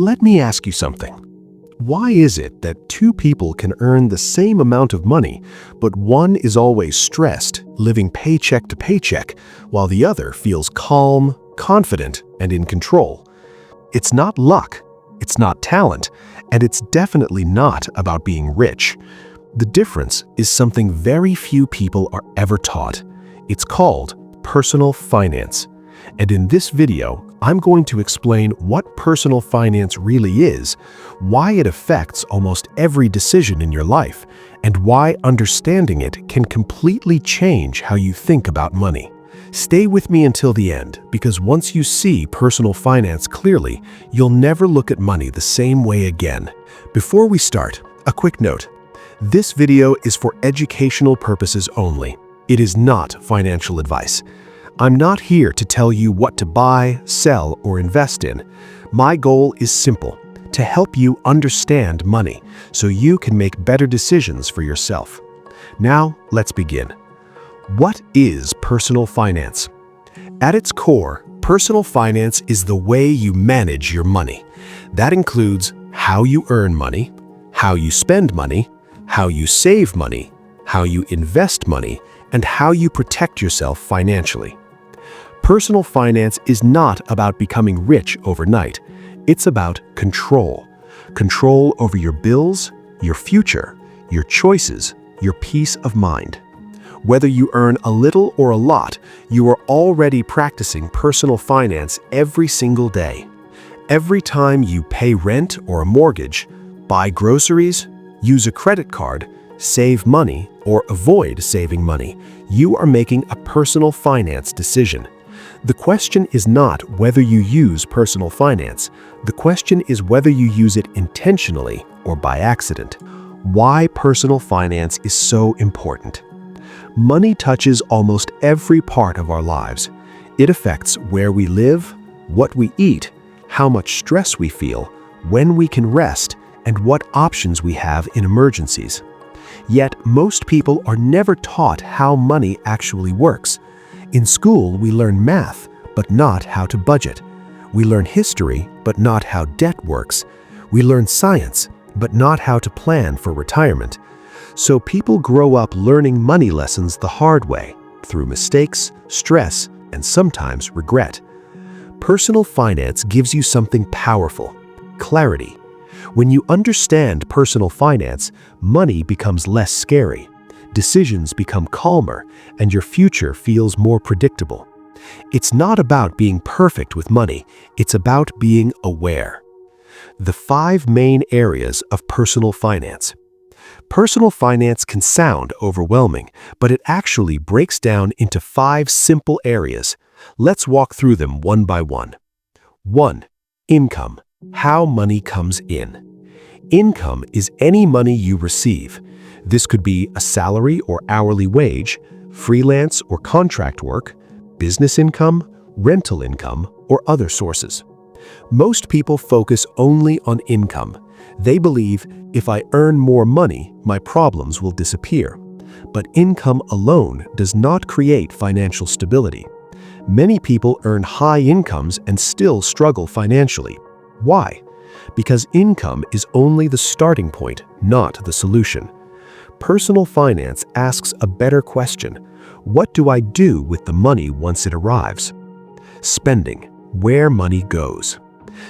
Let me ask you something. Why is it that two people can earn the same amount of money, but one is always stressed, living paycheck to paycheck, while the other feels calm, confident, and in control? It's not luck, it's not talent, and it's definitely not about being rich. The difference is something very few people are ever taught. It's called personal finance. And in this video, I'm going to explain what personal finance really is, why it affects almost every decision in your life, and why understanding it can completely change how you think about money. Stay with me until the end, because once you see personal finance clearly, you'll never look at money the same way again. Before we start, a quick note. This video is for educational purposes only. It is not financial advice. I'm not here to tell you what to buy, sell, or invest in. My goal is simple: to help you understand money so you can make better decisions for yourself. Now, let's begin. What is personal finance? At its core, personal finance is the way you manage your money. That includes how you earn money, how you spend money, how you save money, how you invest money, and how you protect yourself financially. Personal finance is not about becoming rich overnight. It's about control. Control over your bills, your future, your choices, your peace of mind. Whether you earn a little or a lot, you are already practicing personal finance every single day. Every time you pay rent or a mortgage, buy groceries, use a credit card, save money, or avoid saving money, you are making a personal finance decision. The question is not whether you use personal finance. The question is whether you use it intentionally or by accident. Why personal finance is so important. Money touches almost every part of our lives. It affects where we live, what we eat, how much stress we feel, when we can rest, and what options we have in emergencies. Yet, most people are never taught how money actually works. In school, we learn math, but not how to budget. We learn history, but not how debt works. We learn science, but not how to plan for retirement. So people grow up learning money lessons the hard way, through mistakes, stress, and sometimes regret. Personal finance gives you something powerful: clarity. When you understand personal finance, money becomes less scary. Decisions become calmer, and your future feels more predictable. It's not about being perfect with money, it's about being aware. The 5 main areas of personal finance. Personal finance can sound overwhelming, but it actually breaks down into 5 simple areas. Let's walk through them one by one. 1. Income. How money comes in. Income is any money you receive. This could be a salary or hourly wage, freelance or contract work, business income, rental income, or other sources. Most people focus only on income. They believe, if I earn more money, my problems will disappear. But income alone does not create financial stability. Many people earn high incomes and still struggle financially. Why? Because income is only the starting point, not the solution. Personal finance asks a better question: what do I do with the money once it arrives? Spending, where money goes.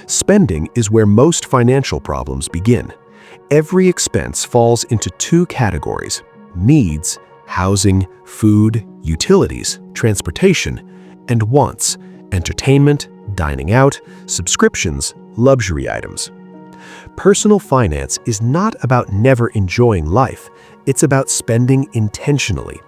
Spending is where most financial problems begin. Every expense falls into 2 categories: needs, housing, food, utilities, transportation, and wants, entertainment, dining out, subscriptions, luxury items. Personal finance is not about never enjoying life, it's about spending intentionally.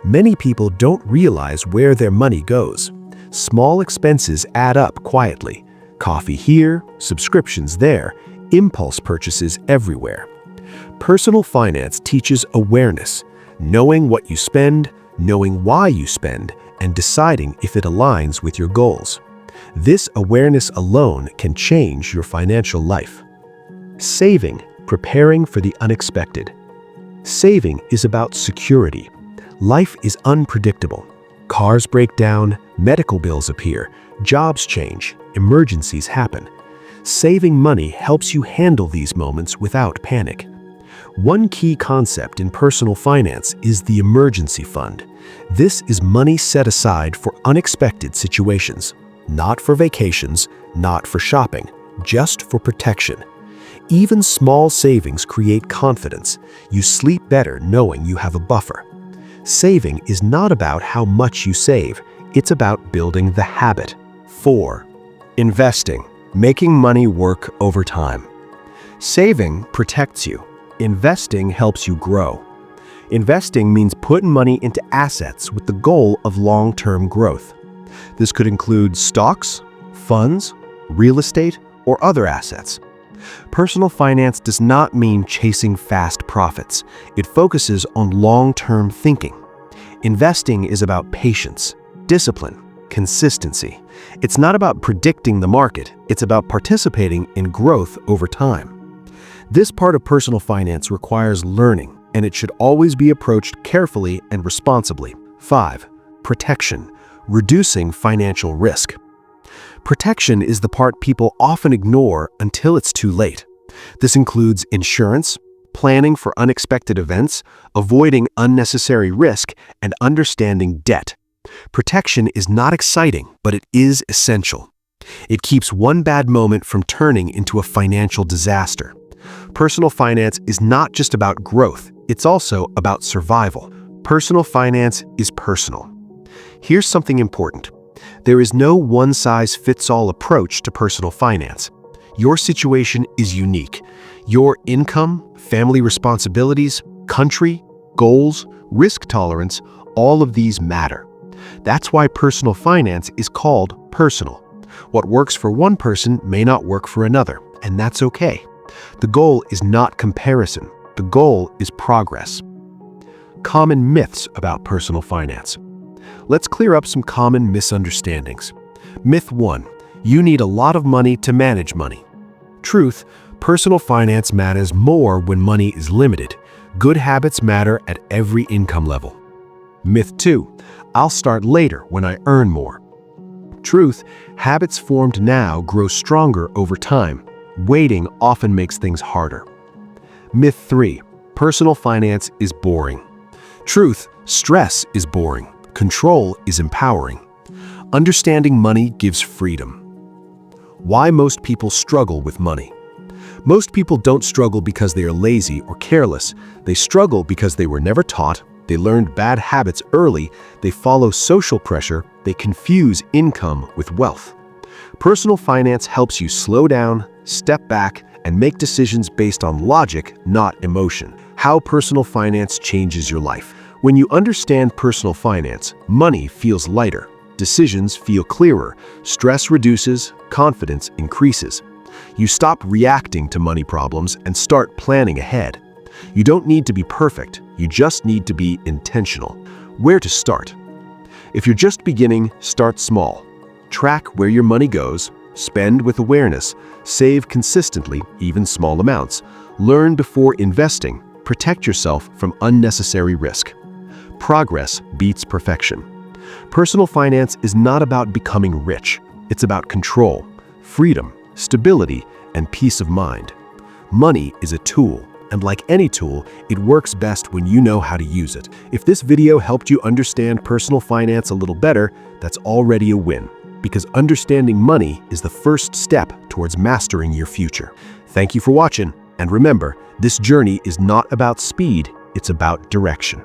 Many people don't realize where their money goes. Small expenses add up quietly. Coffee here, subscriptions there, impulse purchases everywhere. Personal finance teaches awareness, knowing what you spend, knowing why you spend, and deciding if it aligns with your goals. This awareness alone can change your financial life. Saving, preparing for the unexpected. Saving is about security. Life is unpredictable. Cars break down, medical bills appear, jobs change, emergencies happen. Saving money helps you handle these moments without panic. One key concept in personal finance is the emergency fund. This is money set aside for unexpected situations, not for vacations, not for shopping, just for protection. Even small savings create confidence. You sleep better knowing you have a buffer. Saving is not about how much you save, it's about building the habit. 4. Investing, making money work over time. Saving protects you. Investing helps you grow. Investing means putting money into assets with the goal of long-term growth. This could include stocks, funds, real estate, or other assets. Personal finance does not mean chasing fast profits. It focuses on long-term thinking. Investing is about patience, discipline, consistency. It's not about predicting the market, it's about participating in growth over time. This part of personal finance requires learning, and it should always be approached carefully and responsibly. 5. Protection, reducing financial risk. Protection is the part people often ignore until it's too late. This includes insurance, planning for unexpected events, avoiding unnecessary risk, and understanding debt. Protection is not exciting, but it is essential. It keeps one bad moment from turning into a financial disaster. Personal finance is not just about growth, it's also about survival. Personal finance is personal. Here's something important. There is no one-size-fits-all approach to personal finance. Your situation is unique. Your income, family responsibilities, country, goals, risk tolerance, all of these matter. That's why personal finance is called personal. What works for one person may not work for another, and that's okay. The goal is not comparison. The goal is progress. Common myths about personal finance. Let's clear up some common misunderstandings. Myth 1. You need a lot of money to manage money. Truth. Personal finance matters more when money is limited. Good habits matter at every income level. Myth 2. I'll start later when I earn more. Truth. Habits formed now grow stronger over time. Waiting often makes things harder. Myth 3. Personal finance is boring. Truth. Stress is boring. Control is empowering. Understanding money gives freedom. Why most people struggle with money. Most people don't struggle because they are lazy or careless. They struggle because they were never taught, they learned bad habits early, they follow social pressure, they confuse income with wealth. Personal finance helps you slow down, step back, and make decisions based on logic, not emotion. How personal finance changes your life. When you understand personal finance, money feels lighter, decisions feel clearer, stress reduces, confidence increases. You stop reacting to money problems and start planning ahead. You don't need to be perfect, you just need to be intentional. Where to start? If you're just beginning, start small. Track where your money goes, spend with awareness, save consistently, even small amounts. Learn before investing, protect yourself from unnecessary risk. Progress beats perfection. Personal finance is not about becoming rich. It's about control, freedom, stability, and peace of mind. Money is a tool, and like any tool, it works best when you know how to use it. If this video helped you understand personal finance a little better, that's already a win, because understanding money is the first step towards mastering your future. Thank you for watching, and remember, this journey is not about speed, it's about direction.